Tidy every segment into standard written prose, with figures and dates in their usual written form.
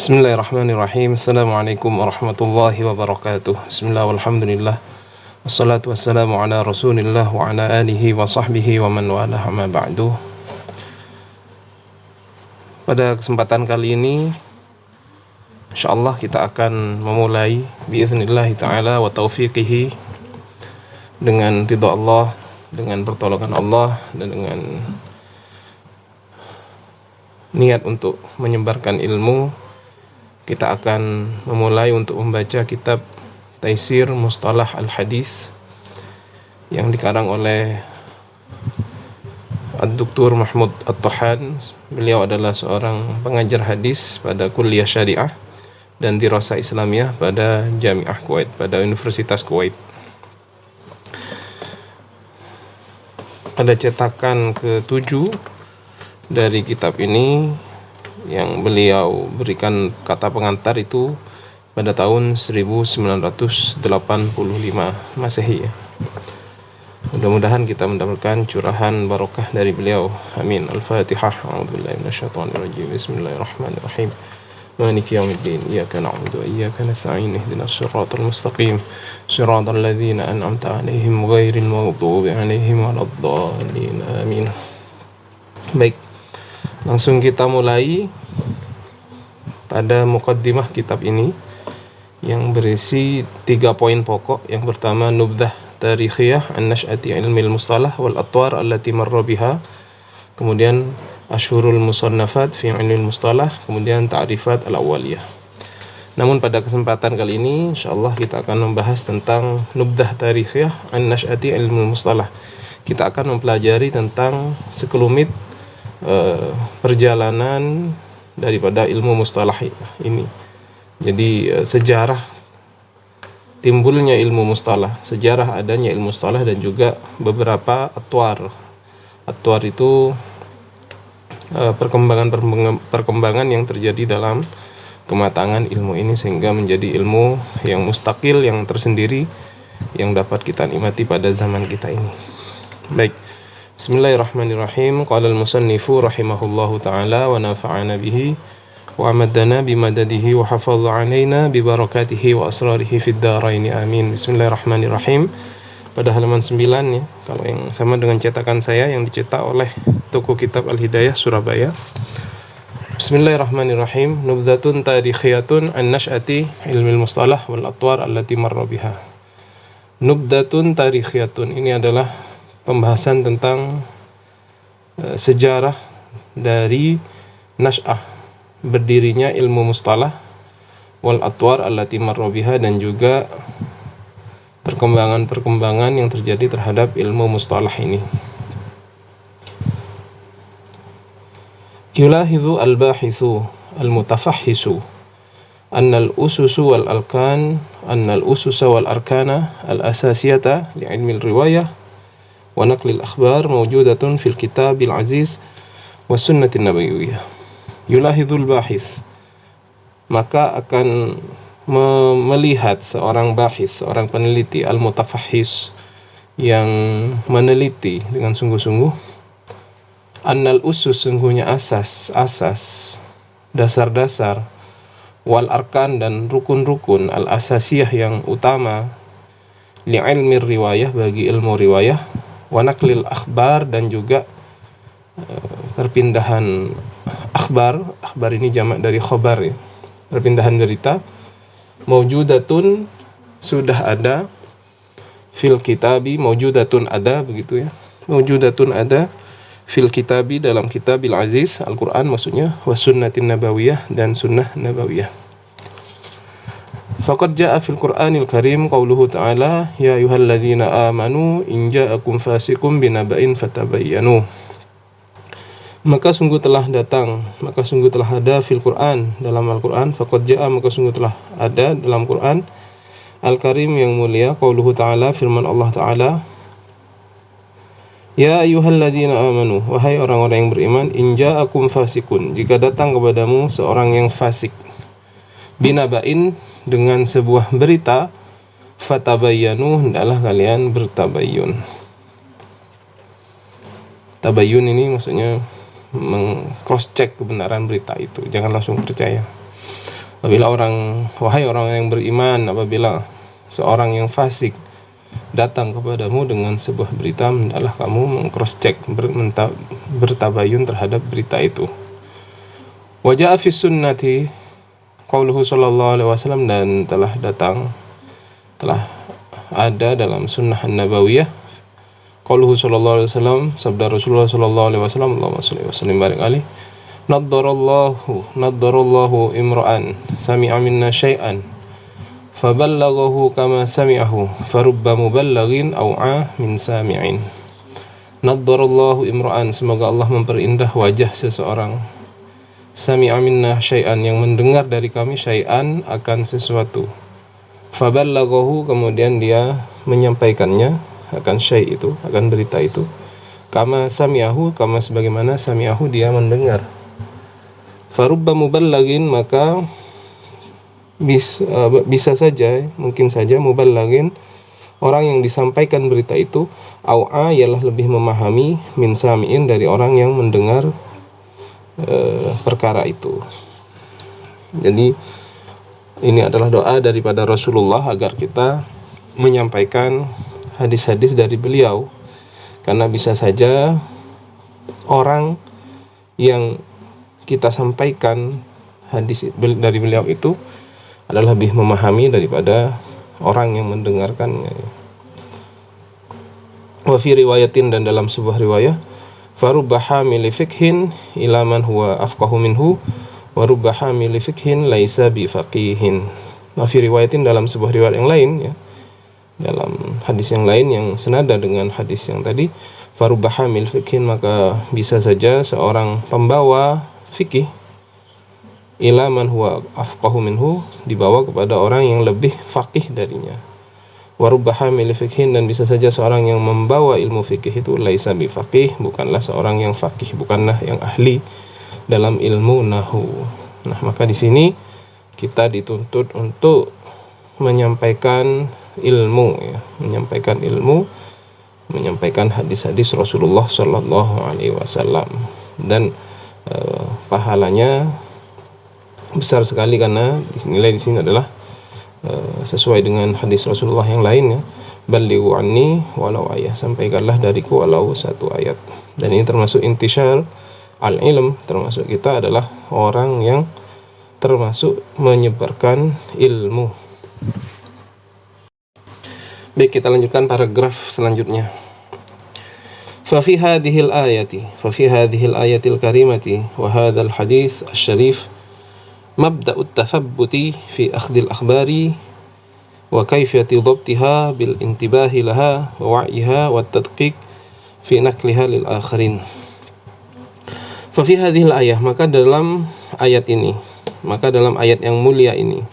Bismillahirrahmanirrahim. Assalamualaikum warahmatullahi wabarakatuh. Bismillah walhamdulillah. Wassalatu wassalamu ala rasulillah wa ala alihi wa sahbihi wa man walah amma ba'du. Pada kesempatan kali ini insyaallah kita akan memulai biiznillahi ta'ala wa taufiqihi dengan ridha Allah, dengan pertolongan Allah, dan dengan niat untuk menyebarkan ilmu. Kita akan memulai untuk membaca kitab Taisir Mustalah Al-Hadis yang dikarang oleh Ad-Doktor Mahmud At-Tahan. Beliau adalah seorang pengajar hadis pada kuliah syariah dan dirasa Islamiyah pada Jamiah Kuwait, pada Universitas Kuwait. Ada cetakan ke-7 dari kitab ini yang beliau berikan kata pengantar itu pada tahun 1985 Masehi. Mudah-mudahan kita mendapatkan curahan barokah dari beliau. Amin. Al-Fatihah. A'udzubillahi minasyaitonirrajim. Bismillahirrahmanirrahim. Maliki yaumiddin. Iyyaka na'budu wa iyyaka nasta'in. Ihdinas siratal mustaqim. Siratal ladzina an'amta 'alaihim ghairil maghdubi 'alaihim waladdallin. Amin. Baik. Langsung kita mulai pada muqaddimah kitab ini yang berisi 3 poin pokok. Yang pertama, nubdah tarikhiyah an nash'ati ilmil mustalah wal atwar allati marra biha. Kemudian asyhurul musannafat fi ilmil mustalah, kemudian ta'rifat al-awwaliyah. Namun pada kesempatan kali ini insyaallah kita akan membahas tentang nubdah tarikhiyah an nash'ati ilmil mustalah. Kita akan mempelajari tentang sekelumit perjalanan daripada ilmu mustalah ini. Jadi sejarah timbulnya ilmu mustalah, sejarah adanya ilmu mustalah, dan juga beberapa atwar. Atwar itu perkembangan yang terjadi dalam kematangan ilmu ini sehingga menjadi ilmu yang mustaqil, yang tersendiri, yang dapat kita nikmati pada zaman kita ini. Baik. Bismillahirrahmanirrahim. Qala al-musannifu rahimahullahu ta'ala wa nafa'ana bihi wa amadana bimadadihi wa hafadha 'alaina bi barakatihi wa asrarihi fid dharain. Amin. Bismillahirrahmanirrahim. Pada halaman 9 ya, kalau yang sama dengan cetakan saya yang dicetak oleh toko kitab Al-Hidayah Surabaya. Bismillahirrahmanirrahim. Nubdhatun tarikhiyatun an nash'ati ilmil mustalah wal atwar allati marra biha. Nubdhatun tarikhiyatun, ini adalah pembahasan tentang sejarah dari nash'ah, berdirinya ilmu mustalah, wal atwar allati marra biha, dan juga perkembangan-perkembangan yang terjadi terhadap ilmu mustalah ini. Yulahizu al-bahithu al-mutafahhisu anna al-ususu wal arkan anna al-ususa wal arkana al-asasiyata li ilmi al-riwayah wa naqlil akhbar mawjudatun fil kitabil aziz wa sunnatin nabawiyah. Yulahidul bahith, maka akan melihat seorang bahis, seorang peneliti, al-mutafahhis, yang meneliti dengan sungguh-sungguh, annal usus, sungguhnya asas, dasar-dasar, wal arkan, dan rukun-rukun, al-asasiyah, yang utama, li ilmi riwayah, bagi ilmu riwayah, wa naqlil akhbar, dan juga perpindahan akhbar ini jamak dari khobar ya, perpindahan berita, maujudatun, sudah ada, fil kitabi, maujudatun, ada, begitu ya, maujudatun, ada, fil kitabi, dalam kitabil aziz, Al-Quran maksudnya, wa sunnatin nabawiyah, dan sunnah nabawiyah. Faqad jaa fil Qur'anil Karim qauluhu ta'ala ya ayyuhalladzina amanu in ja'akum fasiqun binaba'in fatabayyanu. Maka sungguh telah ada fil Qur'an, dalam Al-Qur'an, faqad jaa, maka sungguh telah ada dalam Qur'an Al-Karim yang mulia, qauluhu ta'ala, firman Allah Ta'ala, ya ayyuhalladzina amanu, wahai orang-orang yang beriman, in ja'akum fasiqun, jika datang kepadamu seorang yang fasik, binaba'in, dengan sebuah berita, fatabayyanu, hendaklah kalian bertabayyun. Tabayyun ini maksudnya meng-cross check kebenaran berita itu, jangan langsung percaya. Wahai orang yang beriman, apabila seorang yang fasik datang kepadamu dengan sebuah berita, hendaklah kamu meng-cross check, bertabayun terhadap berita itu. Wa ja'a fi sunnati qauluhu sallallahu alaihi wasallam, dan telah ada dalam sunnah an-nabawiyah qauluhu sallallahu alaihi wasallam, sabda Rasulullah sallallahu alaihi wasallam, Allahumma shalli wa sallim barik alaihi, naddarallahu imra'an sami'a minna syai'an faballaghahu kama sami'ahu farubba muballighin aw'a min sami'in. Naddarallahu imra'an, semoga Allah memperindah wajah seseorang, sami'a minna syai'an, yang mendengar dari kami, syai'an, akan sesuatu, faballaghahu, kemudian dia menyampaikannya akan syai' itu, akan berita itu, kama sami'ahu, kama sebagaimana sami'ahu dia mendengar, farubba muballighin, maka bisa saja, mungkin saja, muballighin, orang yang disampaikan berita itu, au'a, ialah lebih memahami, min sami'in, dari orang yang mendengar perkara itu. Jadi ini adalah doa daripada Rasulullah agar kita menyampaikan hadis-hadis dari beliau, karena bisa saja orang yang kita sampaikan hadis dari beliau itu adalah lebih memahami daripada orang yang mendengarkannya. Wa fi riwayatin, dan dalam sebuah riwayat, farubba hamili fikhin ila man huwa afqahu minhu wa rubba hamili fikhin laisa bi faqihin. Wa fi riwayatin, dalam sebuah riwayat yang lain, ya, dalam hadis yang lain yang senada dengan hadis yang tadi, farubba hamil fikhin, maka bisa saja seorang pembawa fikih, ila man huwa afqahu minhu, dibawa kepada orang yang lebih faqih darinya. Warubba hamil fikhin, dan bisa saja seorang yang membawa ilmu fikih itu laisa bi faqih, bukanlah seorang yang faqih, bukanlah yang ahli dalam ilmu nahu. Nah, maka di sini kita dituntut untuk menyampaikan ilmu, ya, menyampaikan hadis-hadis Rasulullah sallallahu alaihi wasallam, dan pahalanya besar sekali, karena nilai di sini adalah sesuai dengan hadis Rasulullah yang lainnya, balighu anni walau ayat, sampaikanlah dariku walau satu ayat. Dan ini termasuk intisyar al-ilm, termasuk kita adalah orang yang termasuk menyebarkan ilmu. Baik, kita lanjutkan paragraf selanjutnya. ففي هذه الآية الكريمة وهذا الحديث الشريف مبدأ التثبت في أخذ الأخبار وكيفية ضبطها بالانتباه لها ووعيها والتدقيق في نقلها للآخرين. ففي هذه الآية, maka dalam ayat yang mulia ini,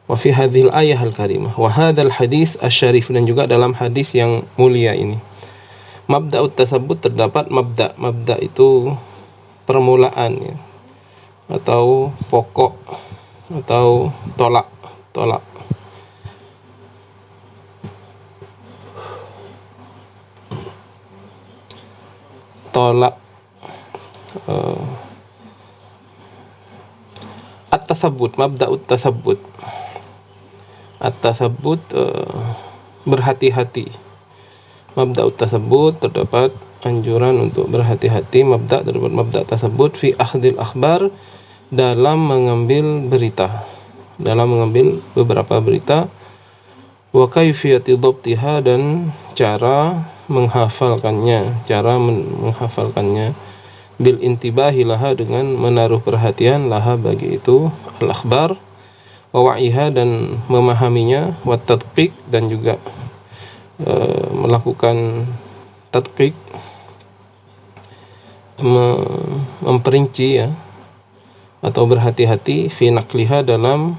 wa fi hadhil ayah al-karimah wa hadzal hadis asy-syarif, dan juga dalam hadis yang mulia ini, mabda'ut tasabbut, terdapat mabda itu permulaan, ya, atau pokok, atau tolak at-tasabbut, mabda'ut tasabbut. At-tasabbut, berhati-hati. Mabda'ut tasabbut, terdapat anjuran untuk berhati-hati. Terdapat mabda' tasabbut fi akhdil akhbar, dalam mengambil beberapa berita, wa kaifiyati dhabtiha, dan cara menghafalkannya, bil intibahi laha, dengan menaruh perhatian, laha, bagi itu, al-akhbar, wa wa'iha, dan memahaminya, wa tadqiq, dan juga melakukan tadqiq, memperinci, ya, atau berhati-hati, fi naqliha, dalam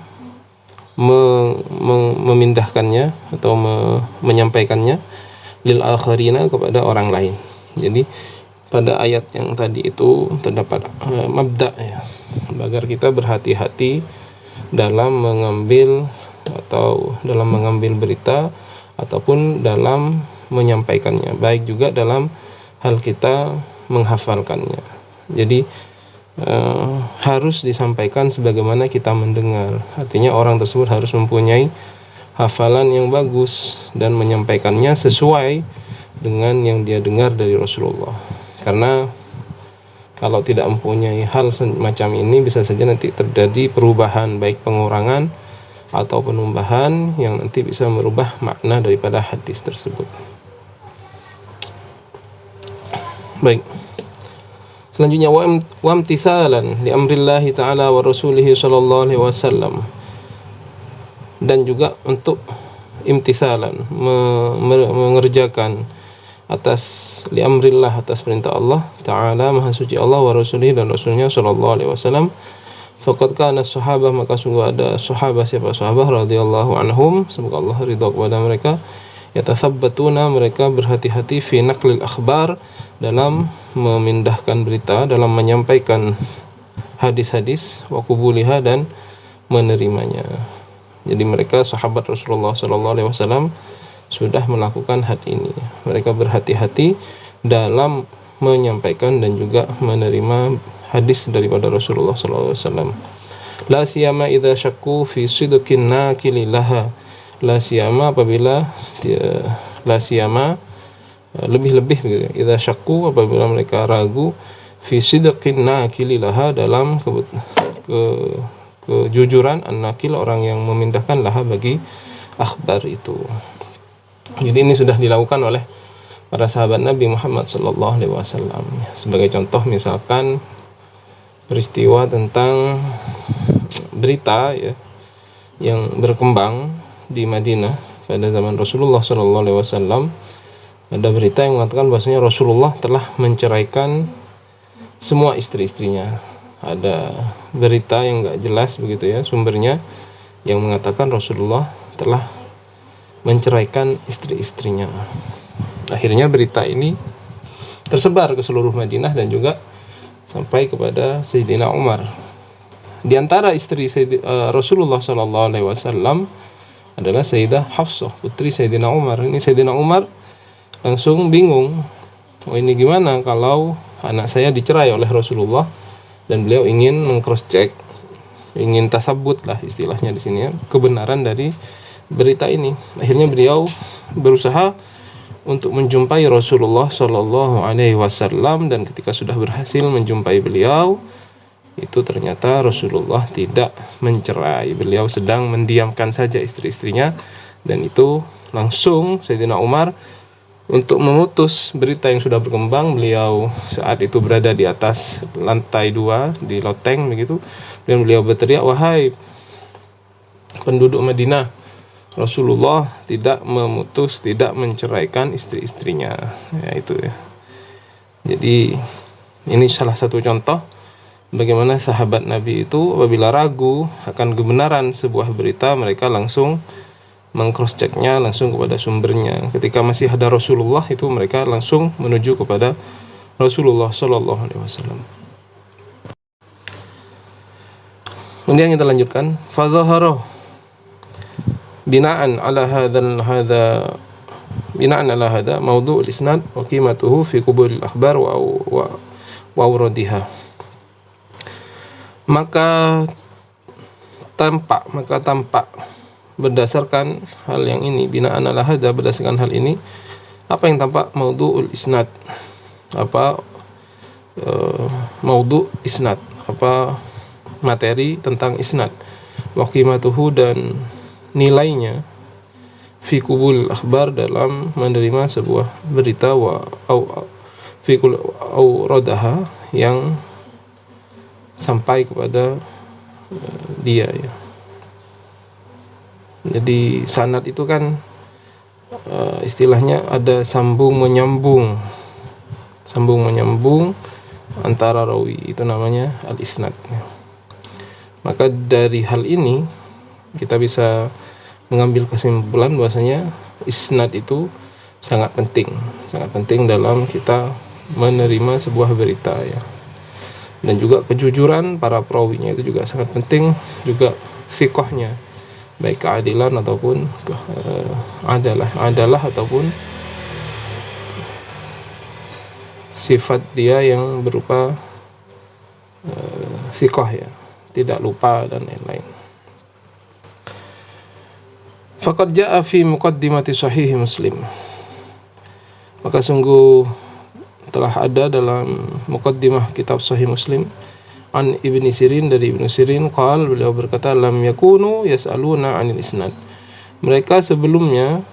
memindahkannya atau menyampaikannya, lil akharina, kepada orang lain. Jadi pada ayat yang tadi itu terdapat mabda, ya, agar kita berhati-hati dalam mengambil berita ataupun dalam menyampaikannya, baik juga dalam hal kita menghafalkannya. Jadi harus disampaikan sebagaimana kita mendengar. Artinya orang tersebut harus mempunyai hafalan yang bagus dan menyampaikannya sesuai dengan yang dia dengar dari Rasulullah. Karena kalau tidak mempunyai hal semacam ini, bisa saja nanti terjadi perubahan, baik pengurangan atau penambahan yang nanti bisa merubah makna daripada hadis tersebut. Baik. Selanjutnya wamtithalan li amrillahi ta'ala wa rasulihi sallallahu alaihi wasallam, dan juga untuk imtithalan, mengerjakan atas li amrillah, atas perintah Allah Ta'ala Maha Suci Allah, wa rasulihi, dan rasulnya sallallahu alaihi wasallam. Faqad kana sahabah, maka sungguh ada sahabah, siapa sahabah radhiyallahu anhum, semoga Allah ridha kepada mereka, yatathabbatuna, mereka berhati-hati, fi naqlil akhbar, dalam memindahkan berita, dalam menyampaikan hadis-hadis, wa qubuliha, dan menerimanya. Jadi mereka sahabat Rasulullah sallallahu alaihi wasallam sudah melakukan hal ini. Mereka berhati-hati dalam menyampaikan dan juga menerima hadis daripada Rasulullah sallallahu alaihi wasallam. La siyama idza syakku fi sidqin nakili laha. La siyama, apabila la siyama, lebih-lebih begitu. Idza syakku, apabila mereka ragu, fi sidqin nakili laha, dalam kejujuran an-nakil, orang yang memindahkan, laha, bagi akhbar itu. Jadi ini sudah dilakukan oleh para sahabat Nabi Muhammad sallallahu alaihi wasallam. Sebagai contoh, misalkan peristiwa tentang berita ya yang berkembang di Madinah pada zaman Rasulullah sallallahu alaihi wasallam, ada berita yang mengatakan bahwasanya Rasulullah telah menceraikan semua istri-istrinya. Ada berita yang enggak jelas begitu ya sumbernya, yang mengatakan Rasulullah telah menceraikan istri-istrinya. Akhirnya berita ini tersebar ke seluruh Madinah dan juga sampai kepada Sayyidina Umar. Di antara istri Rasulullah sallallahu alaihi wasallam adalah Sayyidah Hafsah, putri Sayyidina Umar. Ini Sayyidina Umar langsung bingung. Oh, ini gimana kalau anak saya dicerai oleh Rasulullah, dan beliau ingin meng-cross check, ingin tasabbut lah istilahnya di sini ya, kebenaran dari berita ini. Akhirnya beliau berusaha untuk menjumpai Rasulullah sallallahu alaihi wasallam, dan ketika sudah berhasil menjumpai beliau, itu ternyata Rasulullah tidak mencerai. Beliau sedang mendiamkan saja istri-istrinya, dan itu langsung Sayyidina Umar untuk memutus berita yang sudah berkembang. Beliau saat itu berada di atas lantai 2 di loteng begitu, dan beliau berteriak, "Wahai penduduk Madinah, Rasulullah tidak memutus, tidak menceraikan istri-istrinya." Ya, itu ya. Jadi ini salah satu contoh bagaimana sahabat Nabi itu apabila ragu akan kebenaran sebuah berita, mereka langsung meng-cross checknya langsung kepada sumbernya. Ketika masih ada Rasulullah, itu mereka langsung menuju kepada Rasulullah sallallahu alaihi wasallam. Kemudian kita lanjutkan, fa dhahara bina'an ala hadha mawdu' al-isnad wa qimatuhu fi qubul al-akhbar wa awradiha. Maka tampak berdasarkan hal yang ini, bina'an ala hadha, berdasarkan hal ini, apa yang tampak? Mawdu'ul isnad, apa mawdu' isnad, apa materi tentang isnad, wa qimatuhu, dan nilainya, fi qubul akhbar, dalam menerima sebuah berita, wa fi qul awradaha, yang sampai kepada dia ya. Jadi sanad itu kan istilahnya ada sambung menyambung antara rawi, itu namanya al-isnad. Maka dari hal ini kita bisa mengambil kesimpulan bahwasanya isnad itu sangat penting dalam kita menerima sebuah berita ya. Dan juga kejujuran para perawinya itu juga sangat penting, juga siqahnya, baik keadilan ataupun adalah ataupun sifat dia yang berupa thiqah ya, tidak lupa dan lain-lain. Faqad jaa fi muqaddimati sahih Muslim. Maka sungguh telah ada dalam muqaddimah kitab Sahih Muslim an Ibni Sirin, dari Ibnu Sirin, beliau berkata, lam yakunu yas'aluna 'anil isnad. Mereka sebelumnya,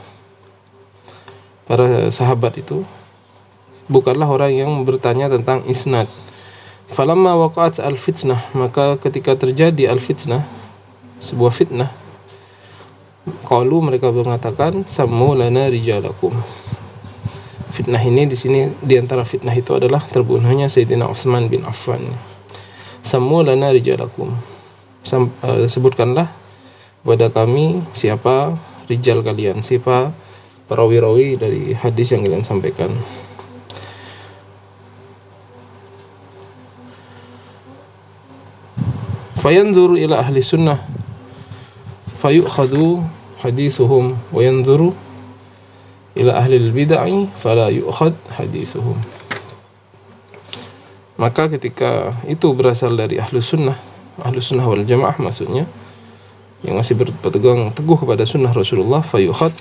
para sahabat itu, bukanlah orang yang bertanya tentang isnad. Falamma waqa'at al-fitnah, maka ketika terjadi al-fitnah, sebuah fitnah, qalu, mereka mengatakan, sammu lana rijalakum. Fitnah ini di sini, di antara fitnah itu adalah terbunuhnya Sayyidina Utsman bin Affan. Sammu lana rijalakum, sebutkanlah kepada kami siapa rijal kalian, siapa perawi-rawi dari hadis yang kalian sampaikan. Fayanzuru ila ahli sunnah fayu'khadhu hadithuhum wa yanzuru ila ahli bid'ah fala yu'khad hadithuhum. Maka ketika itu berasal dari ahlu sunnah wal jamaah, maksudnya yang masih berpegang teguh kepada sunnah Rasulullah, fayu'khad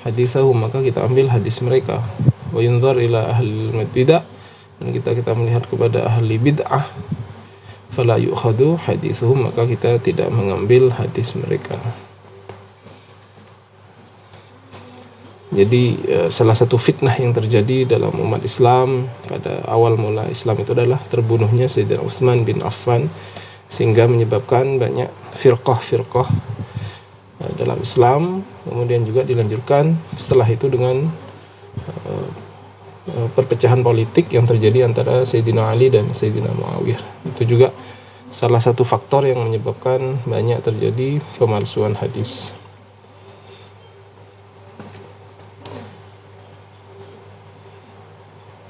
hadithahum, maka kita ambil hadis mereka. Wa yunzar ila ahli bid'ah, dan kita melihat kepada ahli bid'ah, fala yu'khadu hadithuhum, maka kita tidak mengambil hadis mereka. Jadi salah satu fitnah yang terjadi dalam umat Islam pada awal mula Islam itu adalah terbunuhnya Sayyidina Utsman bin Affan, sehingga menyebabkan banyak firqah dalam Islam. Kemudian juga dilanjutkan setelah itu dengan perpecahan politik yang terjadi antara Sayyidina Ali dan Sayyidina Muawiyah. Itu juga salah satu faktor yang menyebabkan banyak terjadi pemalsuan hadis.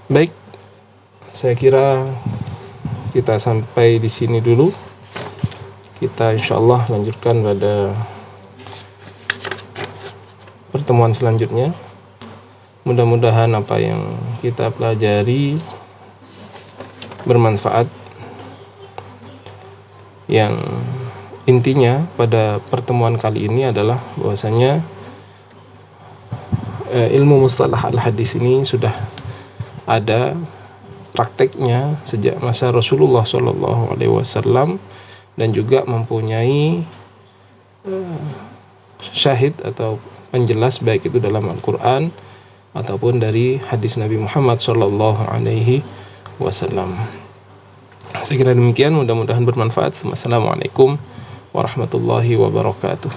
Baik, saya kira kita sampai di sini dulu. Kita insyaallah lanjutkan pada pertemuan selanjutnya. Mudah-mudahan apa yang kita pelajari bermanfaat. Yang intinya pada pertemuan kali ini adalah bahwasanya ilmu mustalah al-hadis ini sudah ada prakteknya sejak masa Rasulullah SAW, dan juga mempunyai syahid atau penjelas, baik itu dalam Al-Quran ataupun dari hadis Nabi Muhammad SAW. Saya kira demikian, mudah-mudahan bermanfaat. Assalamualaikum warahmatullahi wabarakatuh.